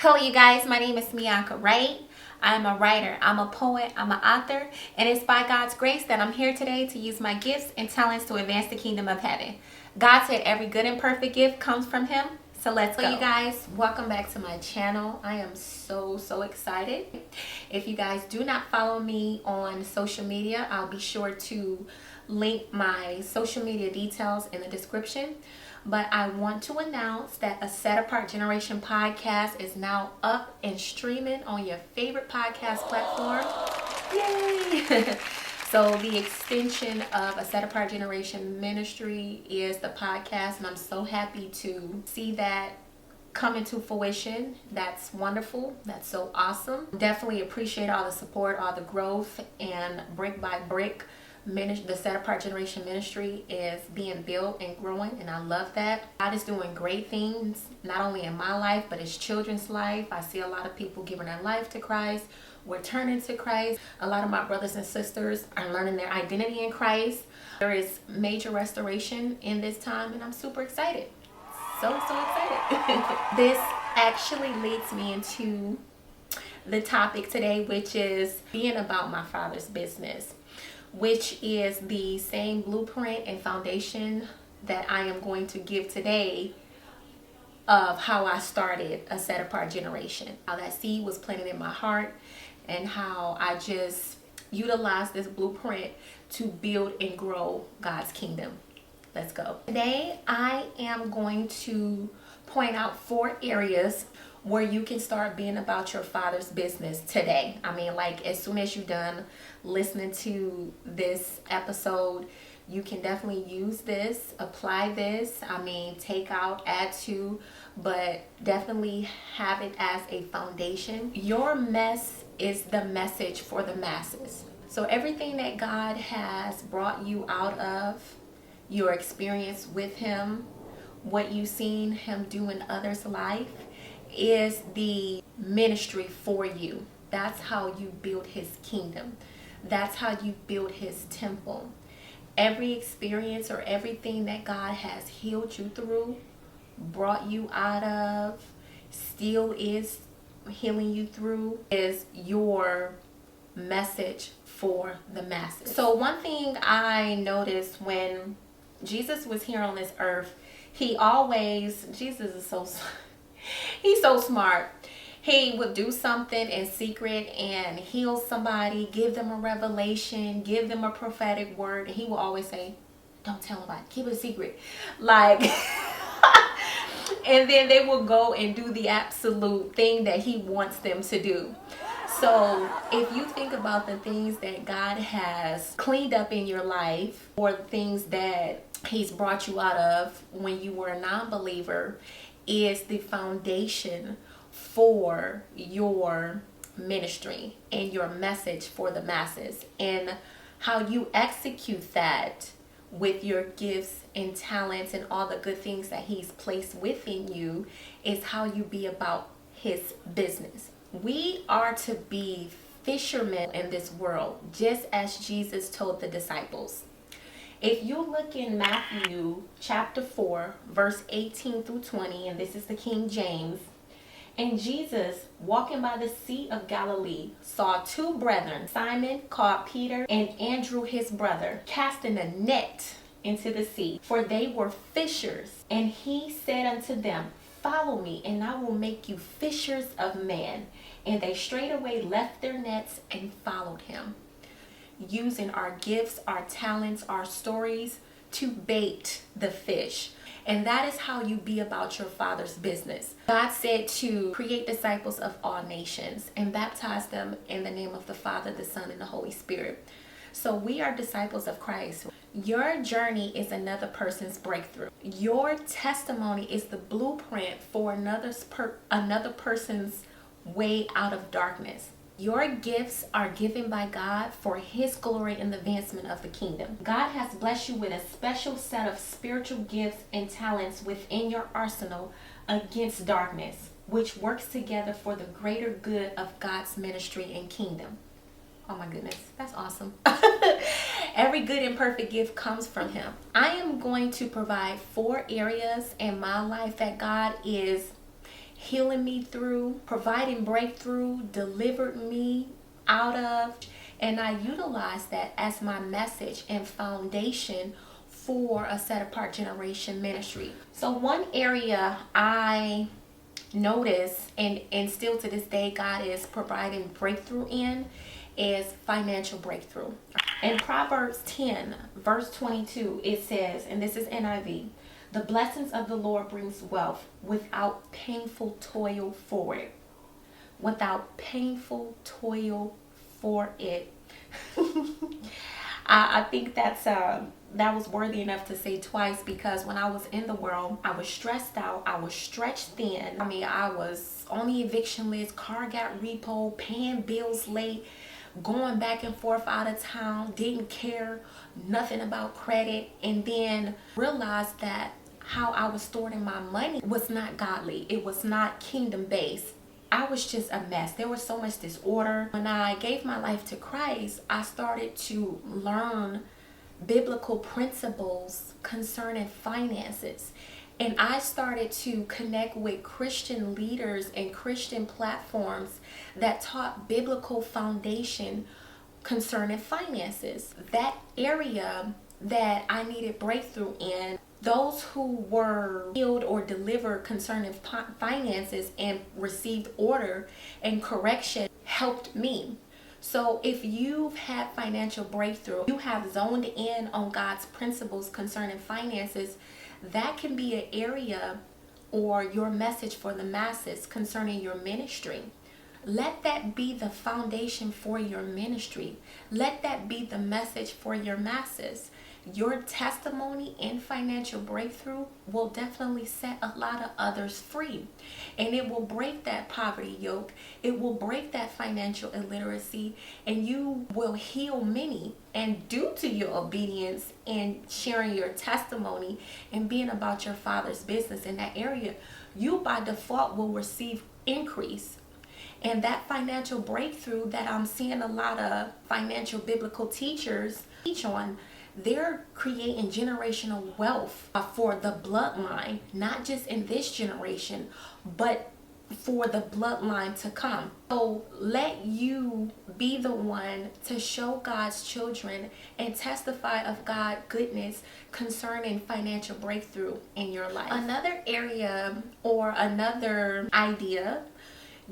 Hello, you guys. My name is Mianka Wright. I'm a writer, I'm a poet, I'm an author, and it's by God's grace that I'm here today to use my gifts and talents to advance the kingdom of heaven. God said every good and perfect gift comes from Him. So let's go. You guys, welcome back to my channel. I am so excited. If you guys do not follow me on social media, I'll be sure to link my social media details in the description. But I want to announce that a Set Apart Generation podcast is now up and streaming on your favorite podcast platform. Yay! So the extension of a Set Apart Generation ministry is the podcast, and I'm so happy to see that come into fruition. That's wonderful. That's so awesome. Definitely appreciate all the support, all the growth, and brick by brick, the Set Apart Generation ministry is being built and growing, and I love that. God is doing great things, not only in my life, but His children's life. I see a lot of people giving their life to Christ. We're turning to Christ. A lot of my brothers and sisters are learning their identity in Christ. There is major restoration in this time, and I'm super excited. So excited. This actually leads me into the topic today, which is being about my Father's business, which is the same blueprint and foundation that I am going to give today of how I started a Set Apart Generation. How that seed was planted in my heart and how I just utilized this blueprint to build and grow God's kingdom. Let's go. Today, I am going to point out 4 areas where you can start being about your Father's business today. I mean, like, as soon as you're done listening to this episode, you can definitely use this, apply this. I mean, take out, add to, but definitely have it as a foundation. Your mess is the message for the masses. So everything that God has brought you out of, your experience with Him, what you've seen Him do in others' life, is the ministry for you. That's how you build His kingdom. That's how you build His temple. Every experience or everything that God has healed you through, brought you out of, still is healing you through, is your message for the masses. So one thing I noticed when Jesus was here on this earth, Jesus is he's so smart. He would do something in secret and heal somebody, give them a revelation, give them a prophetic word, and He will always say, don't tell nobody, keep it a secret. Like, and then they will go and do the absolute thing that He wants them to do. So if you think about the things that God has cleaned up in your life, or things that He's brought you out of when you were a non-believer, is the foundation for your ministry and your message for the masses. And how you execute that with your gifts and talents and all the good things that He's placed within you is how you be about His business. We are to be fishermen in this world, just as Jesus told the disciples. If you look in Matthew chapter 4, verse 18 through 20, and this is the King James, and Jesus, walking by the Sea of Galilee, saw 2 brethren, Simon called Peter and Andrew his brother, casting a net into the sea, for they were fishers. And He said unto them, follow me, and I will make you fishers of men. And they straightway left their nets and followed Him. Using our gifts, our talents, our stories to bait the fish. And that is how you be about your Father's business. God said to create disciples of all nations and baptize them in the name of the Father, the Son, and the Holy Spirit. So we are disciples of Christ. Your journey is another person's breakthrough. Your testimony is the blueprint for another person's way out of darkness. Your gifts are given by God for His glory and the advancement of the kingdom. God has blessed you with a special set of spiritual gifts and talents within your arsenal against darkness, which works together for the greater good of God's ministry and kingdom. Oh my goodness, that's awesome. Every good and perfect gift comes from Him. I am going to provide 4 areas in my life that God is healing me through, providing breakthrough, delivered me out of. And I utilize that as my message and foundation for a set apart generation ministry. So one area I notice and still to this day God is providing breakthrough in is financial breakthrough. In Proverbs 10 verse 22 it says, and this is NIV, the blessings of the Lord brings wealth without painful toil for it. Without painful toil for it. I think that was worthy enough to say twice, because when I was in the world, I was stressed out. I was stretched thin. I mean, I was on the eviction list, car got repoed, paying bills late, going back and forth out of town, didn't care nothing about credit, and then realized that how I was storing my money was not godly. It was not kingdom based. I was just a mess. There was so much disorder. When I gave my life to Christ, I started to learn biblical principles concerning finances. And I started to connect with Christian leaders and Christian platforms that taught biblical foundation concerning finances. That area that I needed breakthrough in, those who were healed or delivered concerning finances and received order and correction helped me. So if you've had financial breakthrough, you have zoned in on God's principles concerning finances, that can be an area or your message for the masses concerning your ministry. Let that be the foundation for your ministry. Let that be the message for your masses. Your testimony in financial breakthrough will definitely set a lot of others free. And it will break that poverty yoke. It will break that financial illiteracy. And you will heal many. And due to your obedience and sharing your testimony and being about your Father's business in that area, you by default will receive increase. And that financial breakthrough that I'm seeing a lot of financial biblical teachers teach on, they're creating generational wealth for the bloodline, not just in this generation, but for the bloodline to come. So let you be the one to show God's children and testify of God's goodness concerning financial breakthrough in your life. Another area or another idea,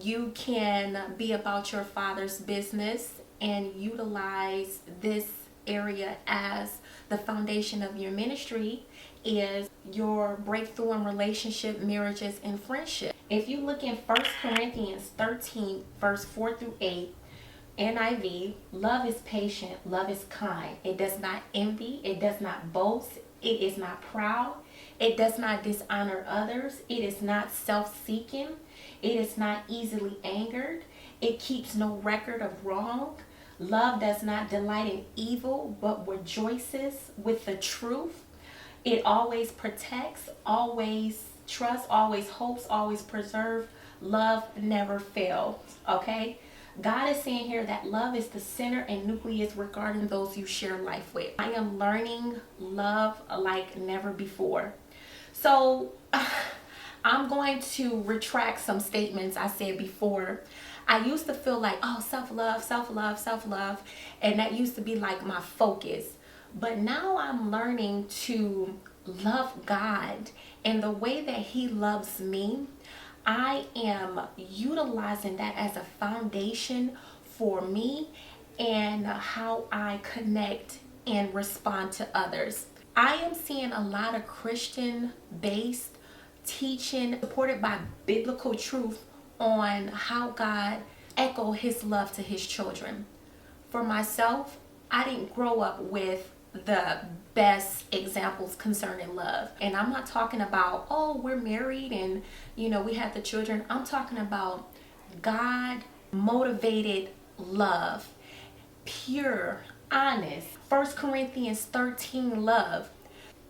you can be about your Father's business and utilize this area as the foundation of your ministry, is your breakthrough in relationship, marriages, and friendship. If you look in 1 Corinthians 13 verse 4 through 8 NIV, love is patient, love is kind, it does not envy, it does not boast, it is not proud, it does not dishonor others, it is not self-seeking, it is not easily angered, it keeps no record of wrong. Love does not delight in evil, but rejoices with the truth. It always protects, always trusts, always hopes, always preserves. Love never fails. Okay? God is saying here that love is the center and nucleus regarding those you share life with. I am learning love like never before. So I'm going to retract some statements I said before. I used to feel like, oh, self-love, self-love, self-love. And that used to be like my focus. But now I'm learning to love God. And the way that He loves me, I am utilizing that as a foundation for me and how I connect and respond to others. I am seeing a lot of Christian-based teaching supported by biblical truth on how God echo His love to His children. For myself, I didn't grow up with the best examples concerning love. And I'm not talking about, oh, we're married and, we have the children. I'm talking about God motivated love, pure, honest, 1 Corinthians 13 love.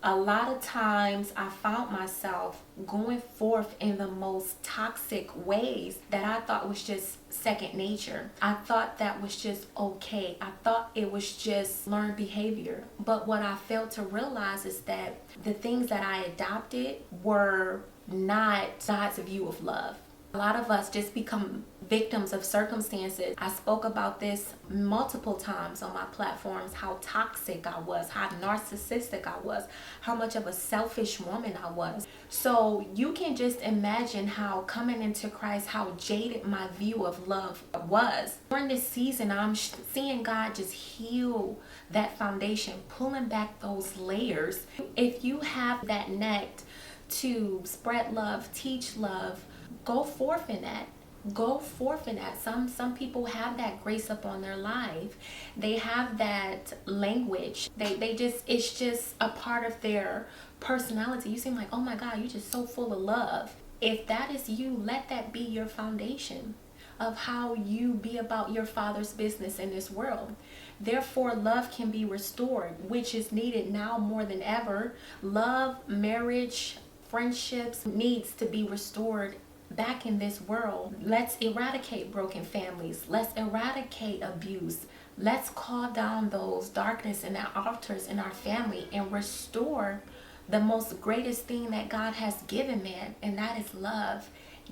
A lot of times I found myself going forth in the most toxic ways that I thought was just second nature. I thought that was just okay. I thought it was just learned behavior. But what I failed to realize is that the things that I adopted were not God's view of love. A lot of us just become victims of circumstances. I spoke about this multiple times on my platforms, how toxic I was, how narcissistic I was, how much of a selfish woman I was. So you can just imagine how coming into Christ, how jaded my view of love was. During this season, I'm seeing God just heal that foundation, pulling back those layers. If you have that net to spread love, teach love, go forth in that. Go forth in that. Some people have that grace upon their life. They have that language. They just, it's just a part of their personality. You seem like, oh my God, you're just so full of love. If that is you, let that be your foundation of how you be about your Father's business in this world. Therefore, love can be restored, which is needed now more than ever. Love, marriage, friendships needs to be restored back in this world. Let's eradicate broken families. Let's eradicate abuse. Let's call down those darkness and our altars in our family and restore the most greatest thing that God has given man, and that is love,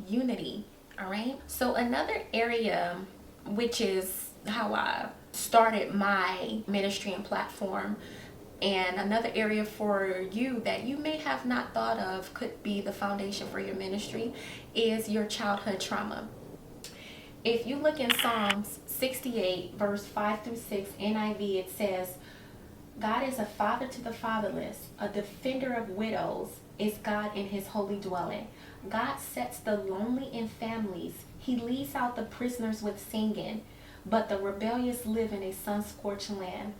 unity. All right. So another area, which is how I started my ministry and platform, and another area for you that you may have not thought of could be the foundation for your ministry, is your childhood trauma. If you look in Psalms 68, verse 5 through 6, NIV, it says, God is a father to the fatherless, a defender of widows is God in his holy dwelling. God sets the lonely in families. He leads out the prisoners with singing, but the rebellious live in a sun-scorched land.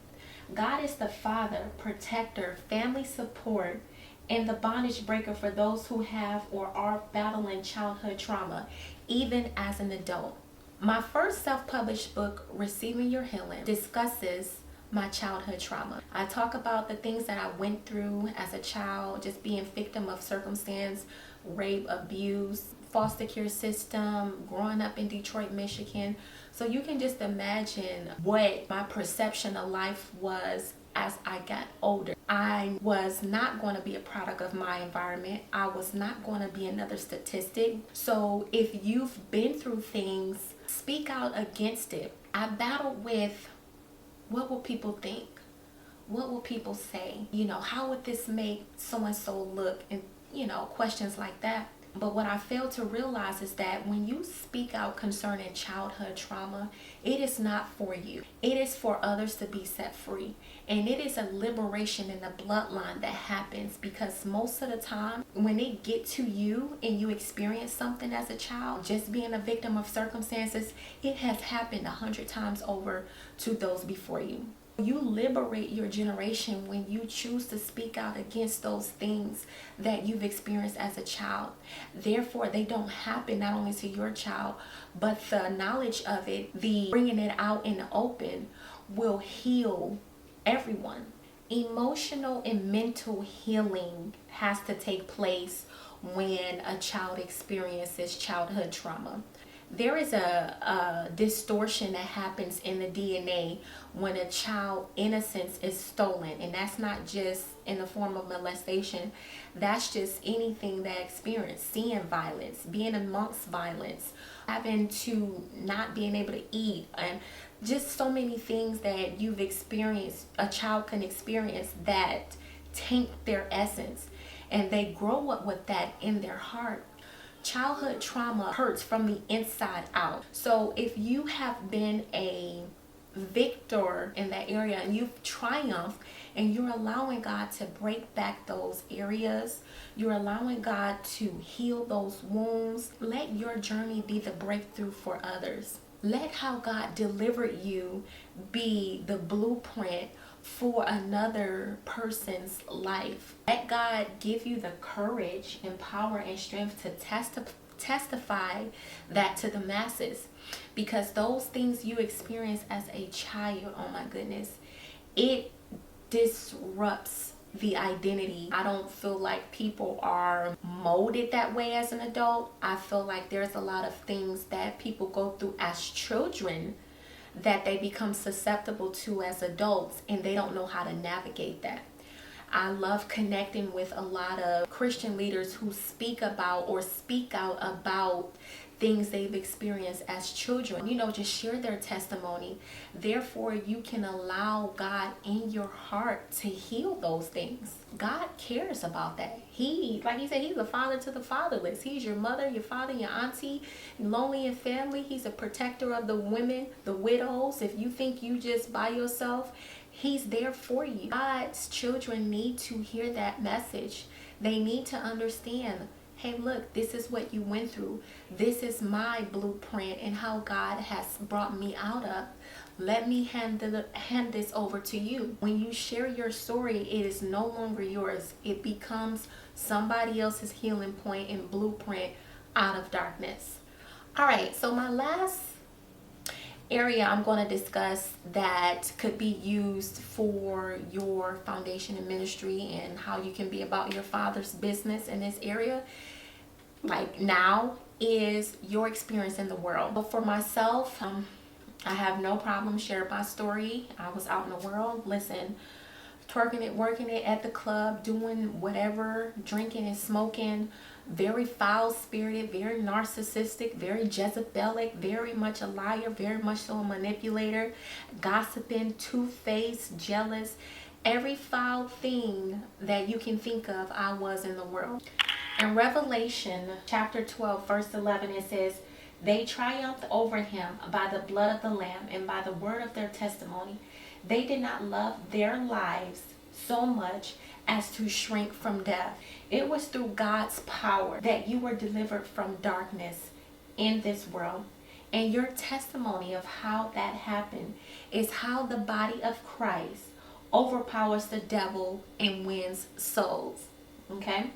God is the father, protector, family support, and the bondage breaker for those who have or are battling childhood trauma, even as an adult. My first self-published book, Receiving Your Healing, discusses my childhood trauma. I talk about the things that I went through as a child, just being victim of circumstance, rape, abuse, foster care system, growing up in Detroit, Michigan. So you can just imagine what my perception of life was as I got older. I was not going to be a product of my environment. I was not going to be another statistic. So if you've been through things, speak out against it. I battled with, what will people think? What will people say? You know, how would this make so-and-so look? And, you know, questions like that. But what I failed to realize is that when you speak out concerning childhood trauma, it is not for you. It is for others to be set free. And it is a liberation in the bloodline that happens, because most of the time when it gets to you and you experience something as a child, just being a victim of circumstances, it has happened 100 times over to those before you. You liberate your generation when you choose to speak out against those things that you've experienced as a child. Therefore, they don't happen not only to your child, but the knowledge of it, the bringing it out in the open, will heal everyone. Emotional and mental healing has to take place when a child experiences childhood trauma. There is a distortion that happens in the DNA when a child's innocence is stolen. And that's not just in the form of molestation. That's just anything that experience, seeing violence, being amongst violence, having to not being able to eat, and just so many things that you've experienced, a child can experience that taint their essence. And they grow up with that in their heart. Childhood trauma hurts from the inside out. So if you have been a victor in that area and you've triumphed and you're allowing God to break back those areas, you're allowing God to heal those wounds, let your journey be the breakthrough for others. Let how God delivered you be the blueprint for another person's life. Let God give you the courage and power and strength to testify that to the masses, because those things you experience as a child, oh my goodness, it disrupts the identity. I don't feel like people are molded that way as an adult. I feel like there's a lot of things that people go through as children that they become susceptible to as adults, and they don't know how to navigate that. I love connecting with a lot of Christian leaders who speak about or speak out about things they've experienced as children. Just share their testimony. Therefore, you can allow God in your heart to heal those things. God cares about that. Like he said, he's a father to the fatherless. He's your mother, your father, your auntie, lonely in family. He's a protector of the women, the widows. If you think you just by yourself, he's there for you. God's children need to hear that message. They need to understand, hey, look, this is what you went through. This is my blueprint and how God has brought me out of. Let me hand this over to you. When you share your story, it is no longer yours. It becomes somebody else's healing point and blueprint out of darkness. All right, so my last area I'm going to discuss that could be used for your foundation and ministry and how you can be about your Father's business in this area like now is your experience in the world. But for myself, I have no problem sharing my story. I was out in the world, twerking it, working it at the club, doing whatever, drinking and smoking, very foul-spirited, very narcissistic, very Jezebelic, very much a liar, very much so a manipulator, gossiping, two-faced, jealous, every foul thing that you can think of, I was in the world. In Revelation chapter 12, verse 11, it says, they triumphed over him by the blood of the Lamb and by the word of their testimony. They did not love their lives so much as to shrink from death. It was through God's power that you were delivered from darkness in this world. And your testimony of how that happened is how the body of Christ overpowers the devil and wins souls. Okay?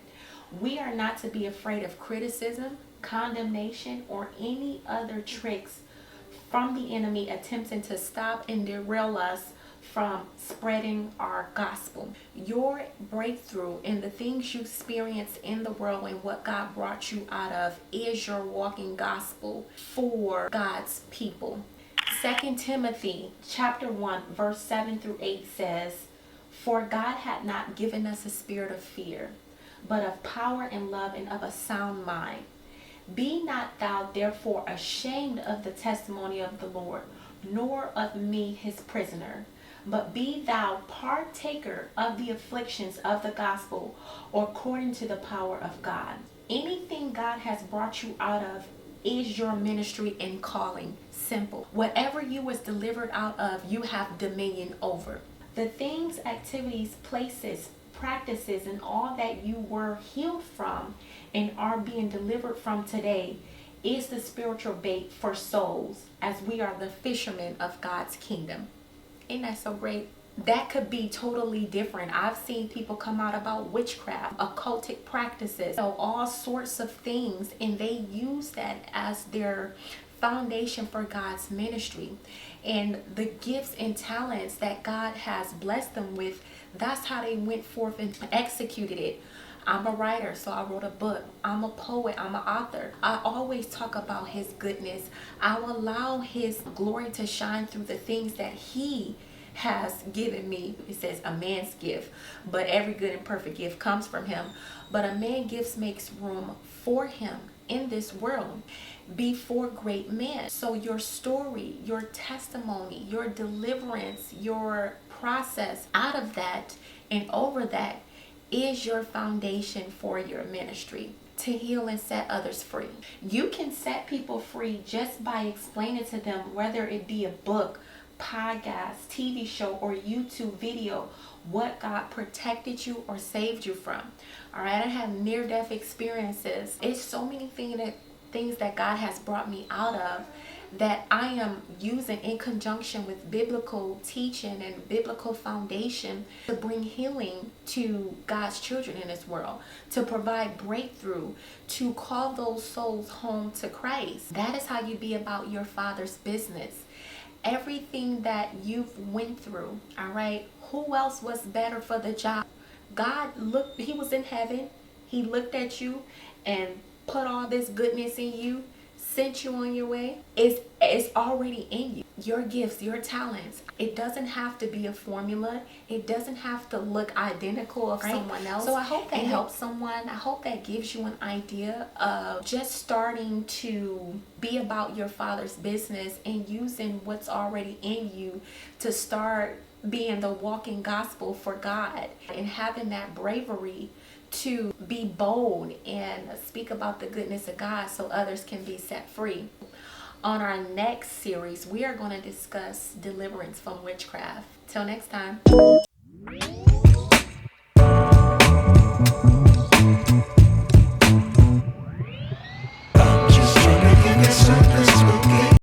We are not to be afraid of criticism, condemnation, or any other tricks from the enemy attempting to stop and derail us from spreading our gospel. Your breakthrough and the things you experience in the world and what God brought you out of is your walking gospel for God's people. 2 Timothy chapter 1 verse 7 through 8 says, for God had not given us a spirit of fear, but of power and love and of a sound mind. Be not thou therefore ashamed of the testimony of the Lord, nor of me his prisoner, but be thou partaker of the afflictions of the gospel according to the power of God. Anything God has brought you out of is your ministry and calling. Simple. Whatever you was delivered out of, you have dominion over. The things, activities, places, practices, and all that you were healed from and are being delivered from today is the spiritual bait for souls, as we are the fishermen of God's kingdom. Isn't that so great? That could be totally different. I've seen people come out about witchcraft, occultic practices, all sorts of things, and they use that as their foundation for God's ministry. And the gifts and talents that God has blessed them with, that's how they went forth and executed it. I'm a writer, so I wrote a book. I'm a poet. I'm an author. I always talk about his goodness. I will allow his glory to shine through the things that he has given me. It says a man's gift, but every good and perfect gift comes from him. But a man's gift makes room for him in this world before great men. So your story, your testimony, your deliverance, your process out of that and over that is your foundation for your ministry to heal and set others free. You can set people free just by explaining to them, whether it be a book, podcast, TV show, or YouTube video, what God protected you or saved you from. All right, I have near-death experiences. It's so many things that God has brought me out of that I am using in conjunction with biblical teaching and biblical foundation to bring healing to God's children in this world, to provide breakthrough, to call those souls home to Christ. That is how you be about your Father's business. Everything that you've went through, all right, who else was better for the job? God looked, he was in heaven, he looked at you and put all this goodness in you, sent you on your way. It's already in you. your gifts, your talents. It doesn't have to be a formula. It doesn't have to look identical of someone else. So I hope that helps someone. I hope that gives you an idea of just starting to be about your Father's business and using what's already in you to start being the walking gospel for God, and having that bravery to be bold and speak about the goodness of God so others can be set free. On our next series, we are going to discuss deliverance from witchcraft. Till next time.